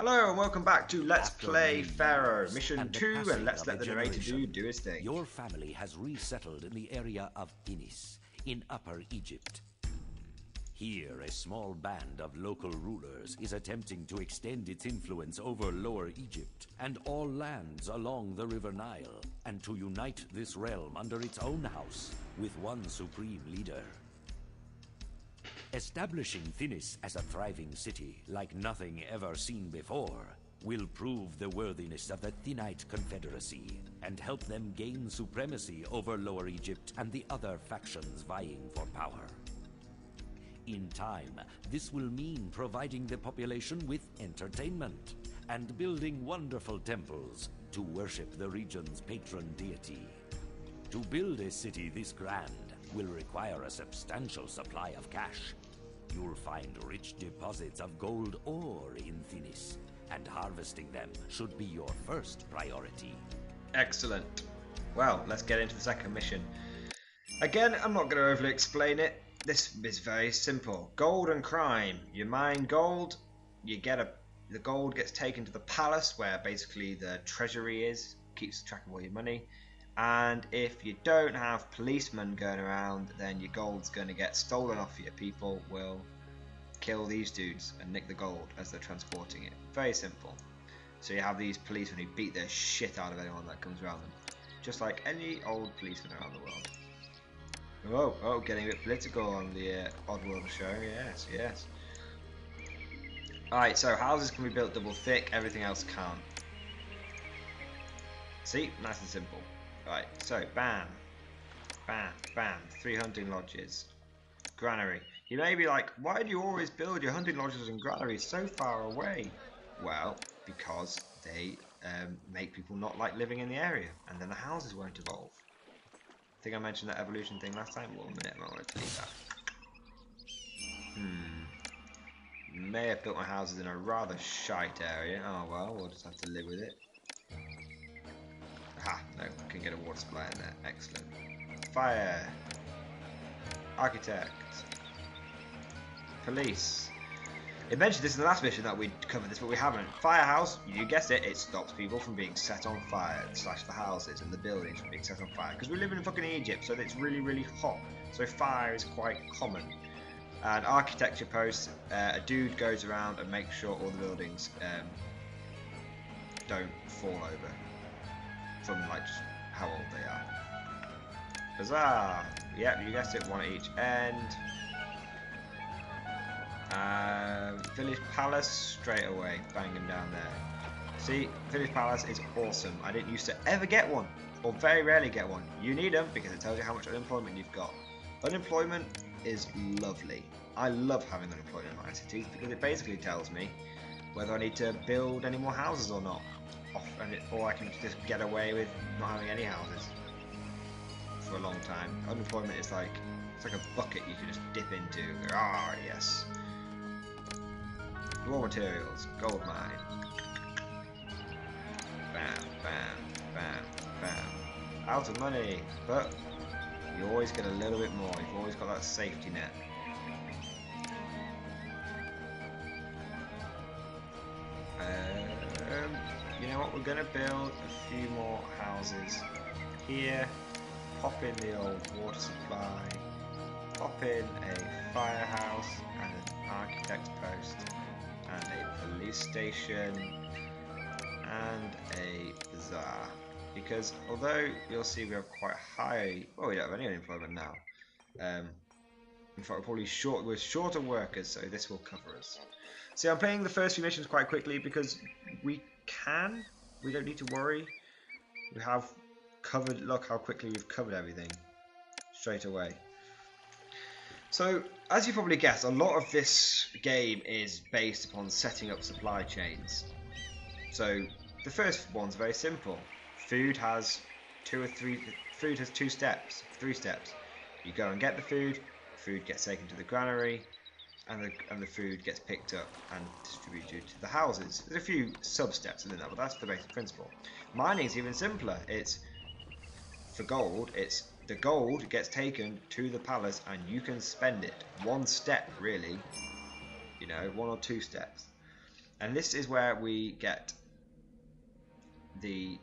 Hello and welcome back to Let's After Play many Pharaoh, years Mission and the 2, and passing let's of let a the narrator generation, do his thing. Your family has resettled in the area of Inis, in Upper Egypt. Here, a small band of local rulers is attempting to extend its influence over Lower Egypt and all lands along the River Nile, and to unite this realm under its own house with one supreme leader. Establishing Thinis as a thriving city like nothing ever seen before will prove the worthiness of the Thinite Confederacy and help them gain supremacy over Lower Egypt and the other factions vying for power. In time, this will mean providing the population with entertainment and building wonderful temples to worship the region's patron deity. To build a city this grand will require a substantial supply of cash. You'll find rich deposits of gold ore in Thinis, and harvesting them should be your first priority. Excellent. Well, let's get into the second mission. Again, I'm not going to overly explain it. This is very simple. Gold and crime. You mine gold, you get the gold gets taken to the palace where basically the treasury is, keeps track of all your money. And if you don't have policemen going around, then your gold's going to get stolen off you. People will kill these dudes and nick the gold as they're transporting it. Very simple. So you have these policemen who beat the shit out of anyone that comes around them. Just like any old policeman around the world. Oh, getting a bit political on the Oddworld show. Yes, yes. Alright, so houses can be built double thick, everything else can't. See? Nice and simple. Right, so bam, bam, bam, 3 hunting lodges, granary. You may be like, why do you always build your hunting lodges and granaries so far away? Well, because they make people not like living in the area, and then the houses won't evolve. I think I mentioned that evolution thing last time. Well, a minute, I want to delete that. May have built my houses in a rather shite area. Oh well, we'll just have to live with it. Aha, no, can get a water supply in there. Excellent. Fire. Architect. Police. It mentioned this in the last mission that we'd covered this, but we haven't. Firehouse, you guessed it, it stops people from being set on fire, slash the houses and the buildings from being set on fire. Because we live in fucking Egypt, so it's really, really hot. So fire is quite common. And architecture posts, a dude goes around and makes sure all the buildings don't fall over. From like just how old they are. Huzzah! Yep, you guessed it, one at each end. Village Palace straight away, bang them down there. See, Village Palace is awesome. I didn't used to ever get one, or very rarely get one. You need them because it tells you how much unemployment you've got. Unemployment is lovely. I love having unemployment in my cities because it basically tells me whether I need to build any more houses or not. Or I can just get away with not having any houses for a long time. Unemployment is like, it's like a bucket you can just dip into. Ah, yes. Raw materials, gold mine. Bam, bam, bam, bam. Out of money, but you always get a little bit more. You've always got that safety net. You know what, we're going to build a few more houses here, pop in the old water supply, pop in a firehouse and an architect's post and a police station and a bazaar. Because although you'll see we have quite high, well, we don't have any unemployment now. In fact, we're shorter workers, so this will cover us. See, I'm playing the first few missions quite quickly because we don't need to worry. We have covered, look how quickly we've covered everything straight away. So, as you probably guessed, a lot of this game is based upon setting up supply chains. So, the first one's very simple. Food has three steps. You go and get the food gets taken to the granary, and the food gets picked up and distributed to the houses. There's a few sub-steps within that, but that's the basic principle. Mining is even simpler. It's for gold. It's the gold gets taken to the palace and you can spend it. One step, really. You know, 1 or 2 steps. And this is where we get the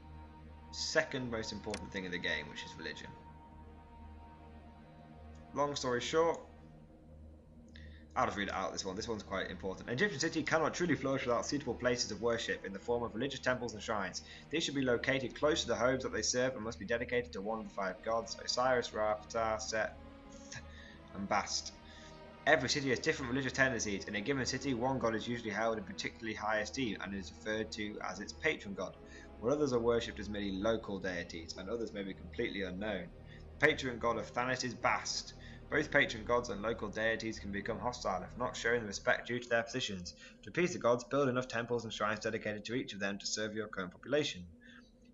second most important thing in the game, which is religion. Long story short, I'll just read it out, this one. This one's quite important. An Egyptian city cannot truly flourish without suitable places of worship in the form of religious temples and shrines. These should be located close to the homes that they serve and must be dedicated to one of the 5 gods: Osiris, Ra, Ptah, Set, and Bast. Every city has different religious tendencies. In a given city, one god is usually held in particularly high esteem and is referred to as its patron god, while others are worshipped as merely local deities, and others may be completely unknown. The patron god of Thanis is Bast. Both patron gods and local deities can become hostile if not shown the respect due to their positions. To appease the gods, build enough temples and shrines dedicated to each of them to serve your current population.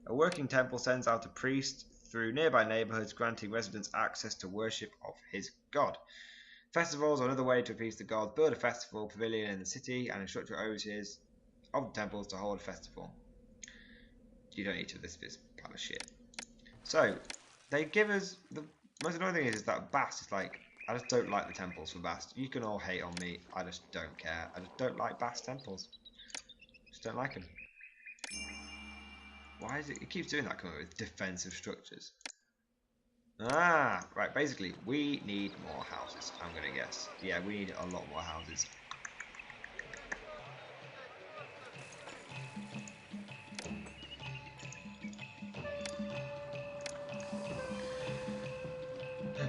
A working temple sends out a priest through nearby neighbourhoods, granting residents access to worship of his god. Festivals are another way to appease the gods. Build a festival pavilion in the city and instruct your overseers of the temples to hold a festival. You don't need to, this is kind of shit. So, they give us, the most annoying thing is that Bast is like, I just don't like the temples for Bast. You can all hate on me, I just don't care. I just don't like Bast temples. Just don't like them. Why is it, it keeps doing that coming up with defensive structures. Ah, right, basically, we need more houses, I'm going to guess. Yeah, we need a lot more houses.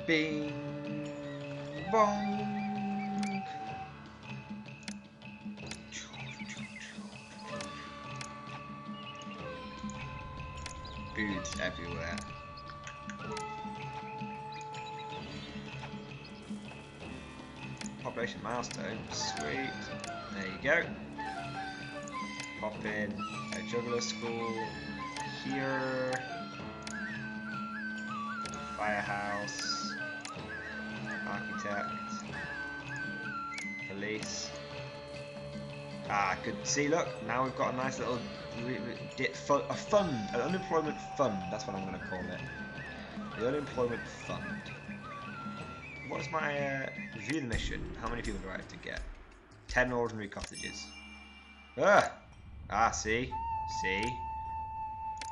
Bing bong. Foods everywhere. Population milestone, sweet. There you go. Pop in a juggler school here. Firehouse. Architect. Police. Ah, I could see, look, now we've got a nice little a fund, an unemployment fund, that's what I'm going to call it. The unemployment fund. What is my, review the mission, how many people do I have to get? 10 ordinary cottages. See,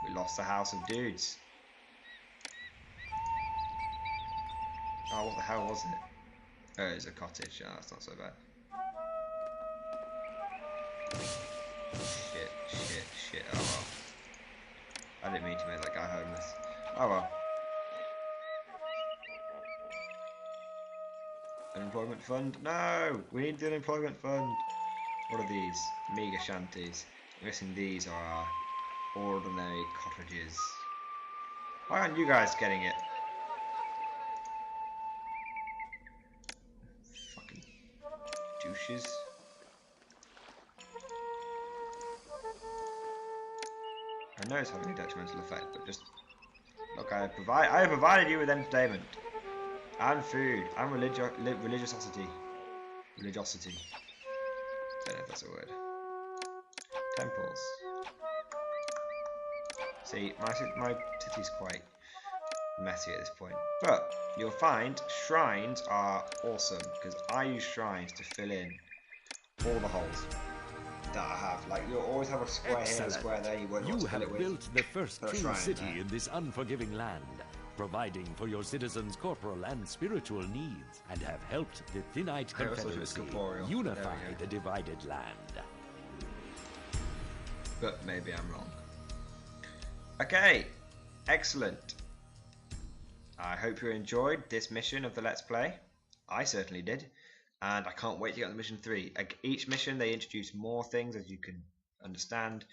we lost the house of dudes. Oh, what the hell was it? Oh, it's a cottage, oh, that's not so bad. Shit, oh well. I didn't mean to make that guy homeless. Oh well. Unemployment fund? No! We need the unemployment fund! What are these? Mega shanties. I'm guessing these are our ordinary cottages. Why aren't you guys getting it? Fucking douches. I know it's having a detrimental effect, but just look, I have provided you with entertainment and food and religiosity. Religiosity. Don't know if that's a word. Temples. See, my city's quite messy at this point, but you'll find shrines are awesome because I use shrines to fill in all the holes that I have. Like, you'll always have a square here and a square there. You won't know what to fill it with. You have built the first true city in this unforgiving land, providing for your citizens' corporal and spiritual needs, and have helped the Thinite Confederacy unify the divided land. But maybe I'm wrong. Okay, excellent. I hope you enjoyed this mission of the Let's Play. I certainly did. And I can't wait to get on to mission 3. Each mission they introduce more things, as you can understand,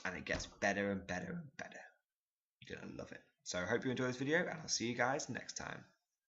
and it gets better and better and better. You're gonna love it. So I hope you enjoy this video, and I'll see you guys next time.